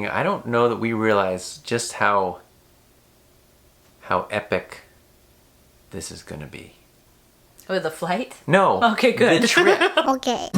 talking, I don't know that we realize just how epic this is going to be. Oh, the flight? No. Okay, good. The trip. Okay.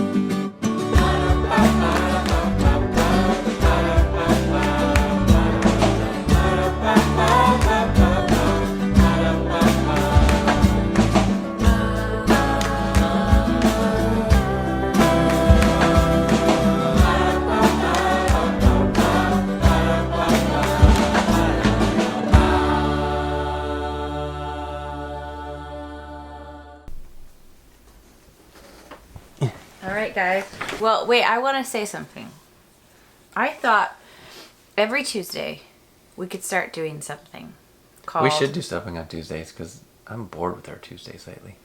All right, guys. Well, wait, I want to say something. I thought every Tuesday we could start doing something called... We should do something on Tuesdays because I'm bored with our Tuesdays lately.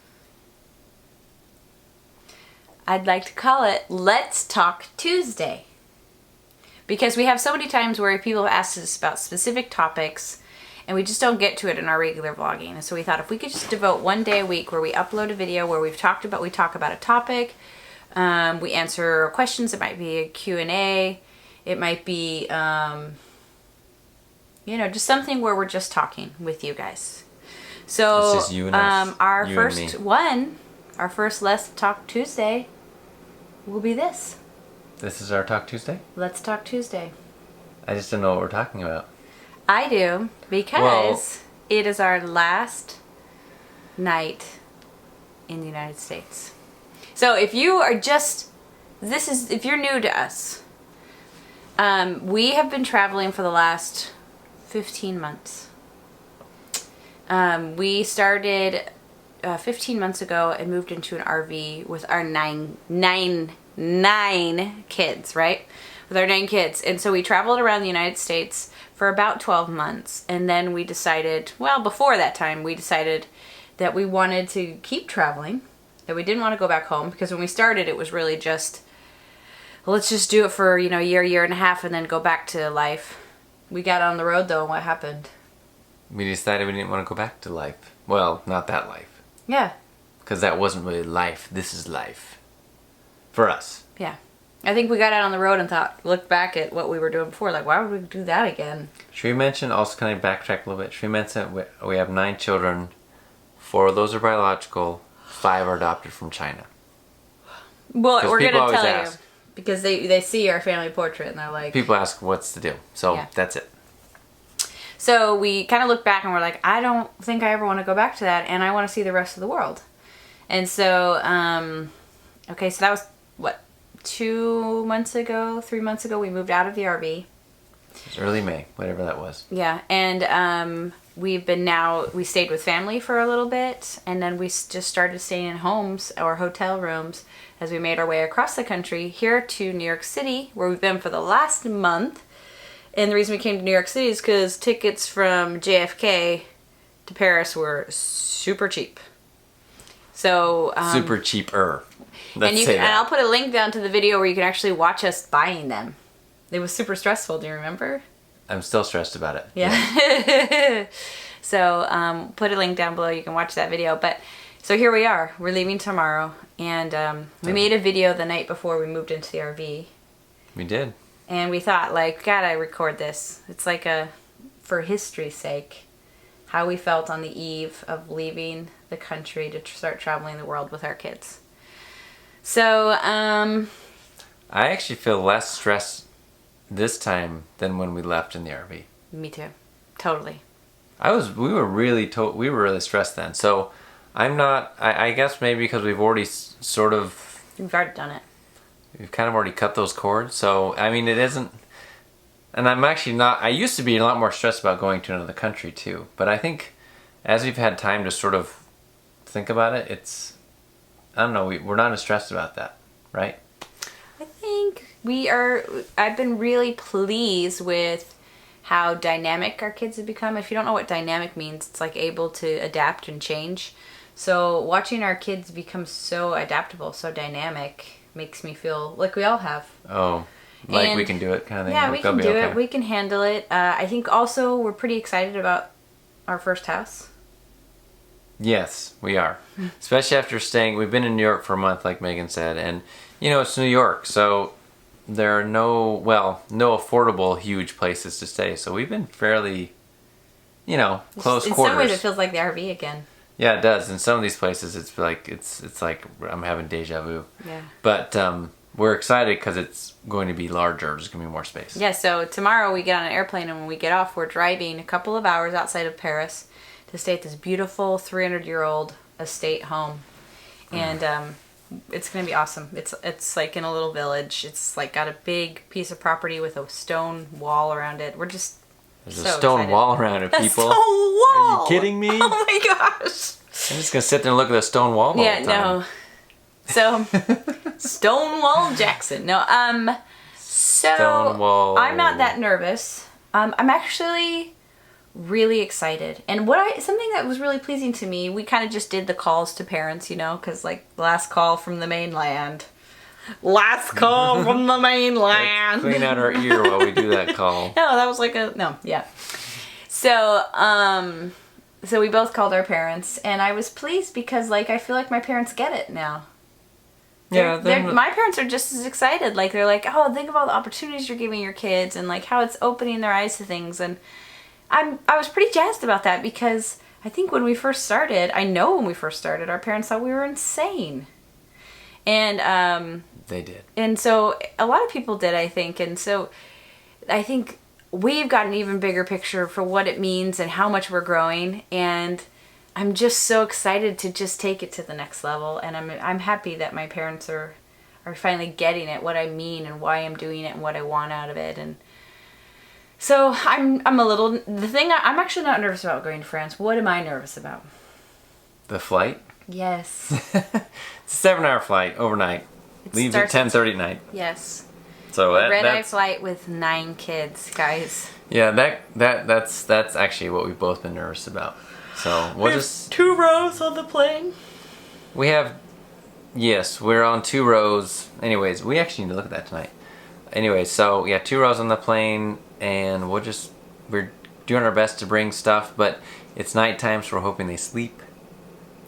I'd like to call it Let's Talk Tuesday. Because we have so many times where people have asked us about specific topics and we just don't get to it in our regular vlogging. And so we thought if we could just devote one day a week where we upload a video where we talk about a topic, we answer questions. It might be a Q&A. It might be, just something where we're just talking with you guys. So, It's just you and us. Our You first and me. one, our first Let's Talk Tuesday will be this. This is our Talk Tuesday? Let's Talk Tuesday. I just don't know what we're talking about. I do, because it is our last night in the United States. So if you are if you're new to us, we have been traveling for the last 15 months. We started 15 months ago and moved into an RV with our nine kids, right? With our 9 kids. And so we traveled around the United States for about 12 months. And then we decided, well, before that time, we decided that we wanted to keep traveling, that we didn't want to go back home, because when we started, it was really just, well, let's just do it for, a year and a half and then go back to life. We got on the road, though, and what happened? We decided we didn't want to go back to life. Well, not that life. Yeah. Because that wasn't really life. This is life. For us. Yeah. I think we got out on the road and looked back at what we were doing before. Like, why would we do that again? Should we mention, also kind of backtrack a little bit, should we mention we have 9 children. 4 of those are biological. 5 are adopted from China. Well, we're going people to tell always you. ask. Because they see our family portrait and they're like... People ask what's the deal. So Yeah. that's it. So we kind of look back and we're like, I don't think I ever want to go back to that, and I want to see the rest of the world. And so, okay, so that was, 3 months ago, we moved out of the RV. It was early May, whatever that was. Yeah, and we stayed with family for a little bit, and then we just started staying in homes or hotel rooms as we made our way across the country here to New York City, where we've been for the last month. And the reason we came to New York City is because tickets from JFK to Paris were super cheap. So Super cheaper. Let's and say that. I'll put a link down to the video where you can actually watch us buying them. It was super stressful. Do you remember? I'm still stressed about it. Yeah. So put a link down below. You can watch that video. But so here we are. We're leaving tomorrow, and we made a video the night before we moved into the RV. We did. And we thought, like, gotta record this. It's like for history's sake, how we felt on the eve of leaving the country to start traveling the world with our kids. So, I actually feel less stressed this time than when we left in the RV. Me too. Totally. We were really stressed then. So I'm not, I guess maybe because we've already We've already done it. we've kind of already cut those cords. So, I mean, it isn't, and I'm actually not, I used to be a lot more stressed about going to another country too. But I think as we've had time to sort of think about it, I don't know, we're not as stressed about that, right? I think I've been really pleased with how dynamic our kids have become. If you don't know what dynamic means, it's like able to adapt and change. So watching our kids become so adaptable, so dynamic, makes me feel like we all have. Oh, like And- we can do it kind of thing? Yeah, we They'll can be do okay. it. We can handle it. I think also we're pretty excited about our first house. Yes, we are. Especially after we've been in New York for a month, like Megan said, and it's New York, so there are no affordable huge places to stay. So we've been fairly, close In quarters. some ways, it feels like the RV again. Yeah, it does. In some of these places, it's like I'm having deja vu. Yeah. But we're excited because it's going to be larger. There's going to be more space. Yeah, so tomorrow we get on an airplane, and when we get off, we're driving a couple of hours outside of Paris to stay at this beautiful 300-year-old estate home. And it's going to be awesome. It's like in a little village. It's like got a big piece of property with a stone wall around it. We're just There's so a stone excited. wall around it, A people. stone wall! Are you kidding me? Oh my gosh. I'm just going to sit there and look at the stone wall all Yeah, the time. no. So, Stonewall Jackson. No, so Stonewall. I'm not that nervous. I'm actually really excited. And something that was really pleasing to me, we kind of just did the calls to parents, because like last call from the mainland. Last call from the mainland. Clean out our ear while we do that call. No, that was yeah. So, so we both called our parents, and I was pleased because, like, I feel like my parents get it now. My parents are just as excited. Like, they're like, oh, think of all the opportunities you're giving your kids, and like how it's opening their eyes to things. And I was pretty jazzed about that because I think when we first started, our parents thought we were insane. And they did. And so a lot of people did, I think. And so I think we've got an even bigger picture for what it means and how much we're growing. And I'm just so excited to just take it to the next level. And I'm happy that my parents are finally getting it, what I mean and why I'm doing it and what I want out of it. And so I'm actually not nervous about going to France. What am I nervous about? The flight? Yes. It's a 7-hour flight overnight. Leaves at 10:30 at night. Yes. So Red-eye flight with 9 kids, guys. Yeah, that's actually what we've both been nervous about. So we'll just 2 rows on the plane. We're on 2 rows. Anyways, we actually need to look at that tonight. Anyways, so yeah, 2 rows on the plane, and we're doing our best to bring stuff, but it's nighttime, so we're hoping they sleep.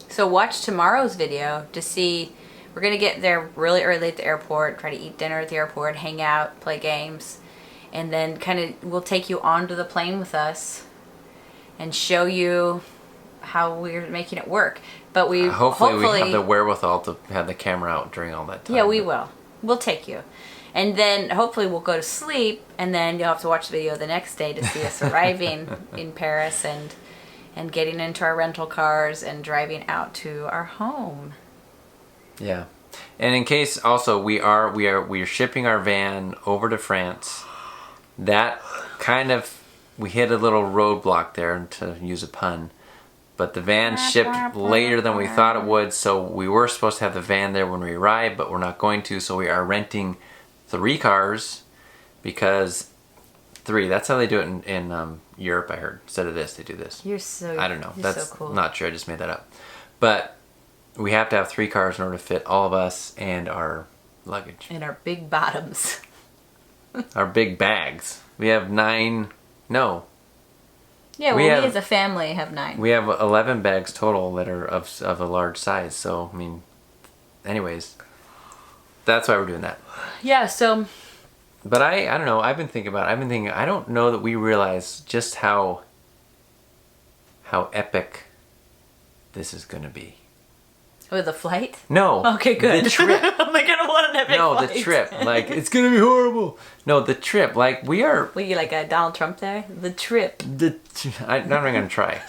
So watch tomorrow's video to see. We're going to get there really early at the airport, try to eat dinner at the airport, hang out, play games, and then we'll take you onto the plane with us and show you how we're making it work. But hopefully we have the wherewithal to have the camera out during all that time. Yeah, we will. We'll take you. And then hopefully we'll go to sleep, and then you'll have to watch the video the next day to see us arriving in Paris and getting into our rental cars and driving out to our home. Yeah. And in case also we are shipping our van over to France. That we hit a little roadblock there, to use a pun. But the van shipped later than we thought it would, so we were supposed to have the van there when we arrived, but we're not going to, so we are renting 3 cars because 3, that's how they do it in Europe, I heard. Instead of this, they do this. I don't know. That's so cool. Not sure, I just made that up. But we have to have 3 cars in order to fit all of us and our luggage. And our big bottoms. Our big bags. We have 9. No. Yeah, we as a family have 9. We have 11 bags total that are of a large size. So, I mean, anyways, that's why we're doing that. Yeah, so. But I don't know. I've been thinking, I don't know that we realize just how epic this is going to be. With the flight? No. Okay, good. The trip. I'm like, I don't want an epic flight. The trip. Like, it's going to be horrible. No, the trip. Like, we are... Were you like a Donald Trump there? The trip. I'm not even going to try.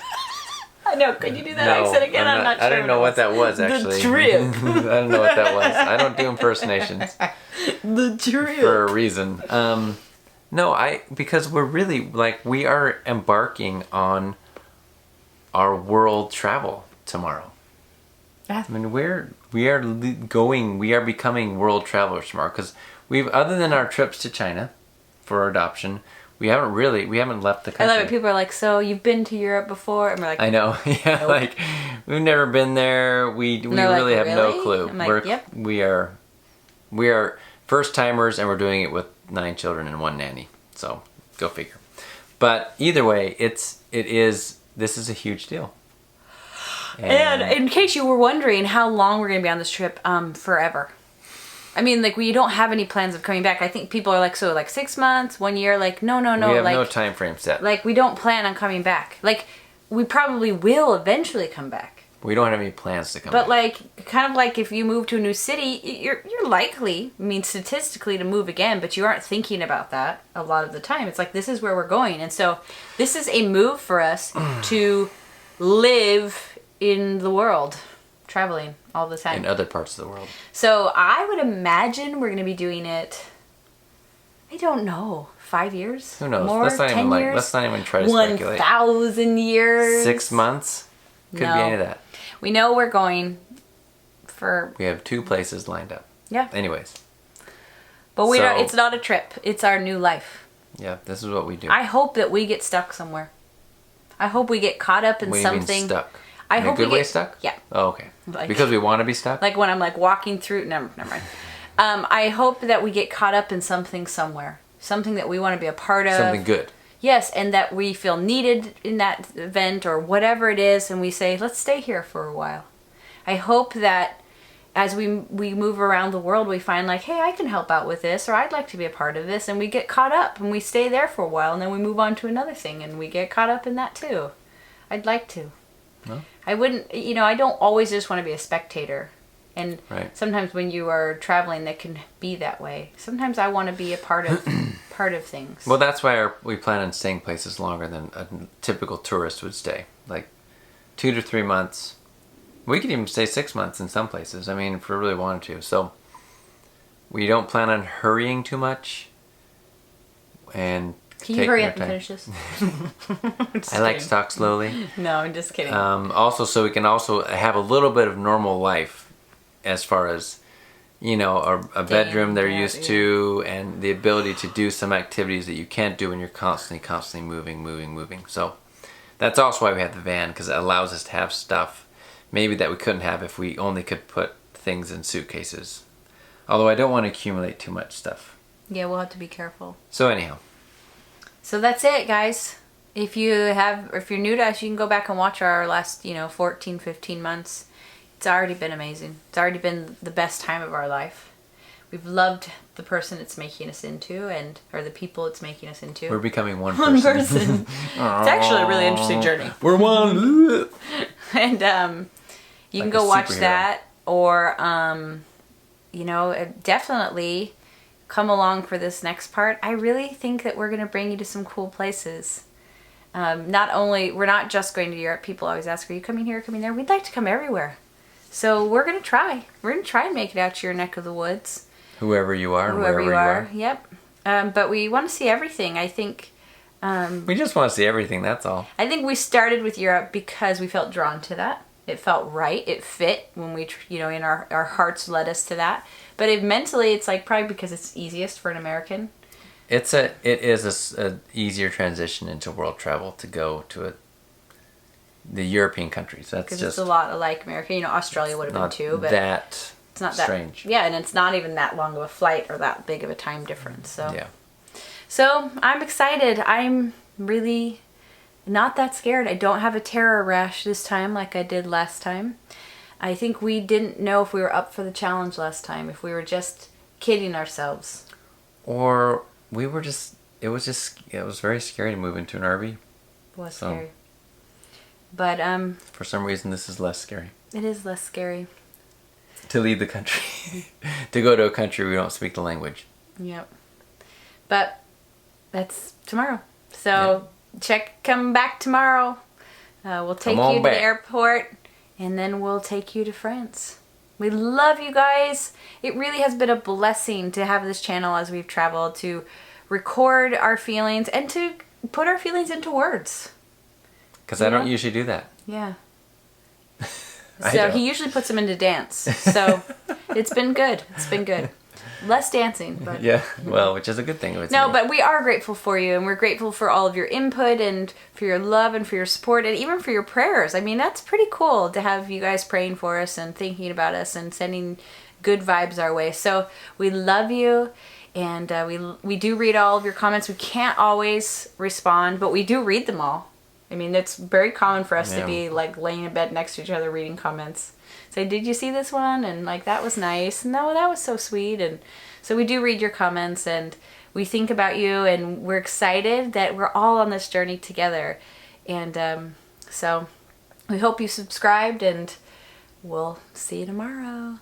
I know. Could you do that accent again? I'm not sure. I don't know what that was, actually. The trip. I don't know what that was. I don't do impersonations. The trip. For a reason. Because we're really, like, we are embarking on our world travel tomorrow. I mean, we are becoming world travelers tomorrow, because other than our trips to China for our adoption, we haven't left the country. I love it. People are like, so you've been to Europe before? And we're like, I know. Yeah, nope. Like, we've never been there. We really have no clue. I'm like, yep. We are first timers, and we're doing it with 9 children and 1 nanny. So go figure. But either way, this is a huge deal. And in case you were wondering how long we're going to be on this trip, forever. I mean, like, we don't have any plans of coming back. I think people are like, so, like, 6 months, 1 year, like, no. We have like, no time frame set. Like, we don't plan on coming back. Like, we probably will eventually come back. We don't have any plans to come But, back. like, kind of like if you move to a new city, you're likely, I mean, statistically, to move again, but you aren't thinking about that a lot of the time. It's like, this is where we're going. And so this is a move for us to live in the world, traveling all the time. In other parts of the world. So I would imagine we're going to be doing it, I don't know, 5 years? Who knows? More, 10 years? Let's not even try to speculate. 1,000 years? 6 months? Could be any of that. We know we're going for... We have 2 places lined up. Yeah. Anyways. But we So- don't, it's not a trip. It's our new life. Yeah, this is what we do. I hope that we get stuck somewhere. I hope we get caught up in What do you mean something. stuck? I In hope a good we way get stuck? Yeah. Oh, okay. Like- Because we want to be stuck? Like when I'm like walking through... Never mind. I hope that we get caught up in something somewhere. Something that we want to be a part of. Something good. Yes, and that we feel needed in that event or whatever it is, and we say, let's stay here for a while. I hope that as we move around the world, we find like, hey, I can help out with this, or I'd like to be a part of this, and we get caught up, and we stay there for a while, and then we move on to another thing, and we get caught up in that too. I'd like to. Well. I wouldn't, I don't always just want to be a spectator. And Right. sometimes when you are traveling, that can be that way. Sometimes I want to be a part of things. Well, that's why we plan on staying places longer than a typical tourist would stay. Like 2 to 3 months. We could even stay 6 months in some places. I mean, if we really wanted to. So we don't plan on hurrying too much. And Can you taking hurry our up and time. finish this? I like to talk slowly. No, I'm just kidding. Also, so we can also have a little bit of normal life as far as, a bedroom they're used to and the ability to do some activities that you can't do when you're constantly moving. So that's also why we have the van, because it allows us to have stuff maybe that we couldn't have if we only could put things in suitcases. Although I don't want to accumulate too much stuff. Yeah, we'll have to be careful. So anyhow. So that's it, guys. If you're new to us, you can go back and watch our last, 14, 15 months. It's already been amazing. It's already been the best time of our life. We've loved the person it's making us into, or the people it's making us into. We're becoming one One person. person. It's actually a really interesting journey. We're one. And you can Like go a watch superhero. that, or definitely come along for this next part. I really think that we're going to bring you to some cool places. We're not just going to Europe. People always ask, are you coming here, coming there? We'd like to come everywhere. So we're going to try. We're going to try and make it out to your neck of the woods. Whoever you are and Whoever wherever you are. Yep. But we want to see everything. I think We just want to see everything, that's all. we started with Europe because we felt drawn to that. It felt right. It fit when we, in our hearts led us to that. But mentally, it's like probably because it's easiest for an American. It is a easier transition into world travel to go to the European countries. That's Because just it's a lot like America. Australia would have been not too, but that it's not that strange. Yeah, and it's not even that long of a flight or that big of a time difference. So Yeah. So I'm excited. I'm really not that scared. I don't have a terror rash this time like I did last time. I think we didn't know if we were up for the challenge last time, if we were just kidding ourselves. Or we were just it was very scary to move into an RV. It was So- scary. But For some reason this is less scary. it is less scary. To leave the country. To go to a country we don't speak the language. Yep. But that's tomorrow. So come back tomorrow. We'll take Come on you to back. the airport, and then we'll take you to France. We love you guys. It really has been a blessing to have this channel as we've traveled, to record our feelings and to put our feelings into words. Because I don't usually do that. Yeah. I So don't. he usually puts them into dance. So it's been good. It's been good. Less dancing, but Yeah. Well, which is a good thing. It's no, me. but we are grateful for you, and we're grateful for all of your input and for your love and for your support and even for your prayers. I mean, that's pretty cool to have you guys praying for us and thinking about us and sending good vibes our way. So we love you, and we do read all of your comments. We can't always respond, but we do read them all. I mean, it's very common for us to Yeah. be like laying in bed next to each other reading comments. say, did you see this one? And like, that was nice. No, that was so sweet. And so we do read your comments, and we think about you, and we're excited that we're all on this journey together. And so we hope you subscribed, and we'll see you tomorrow.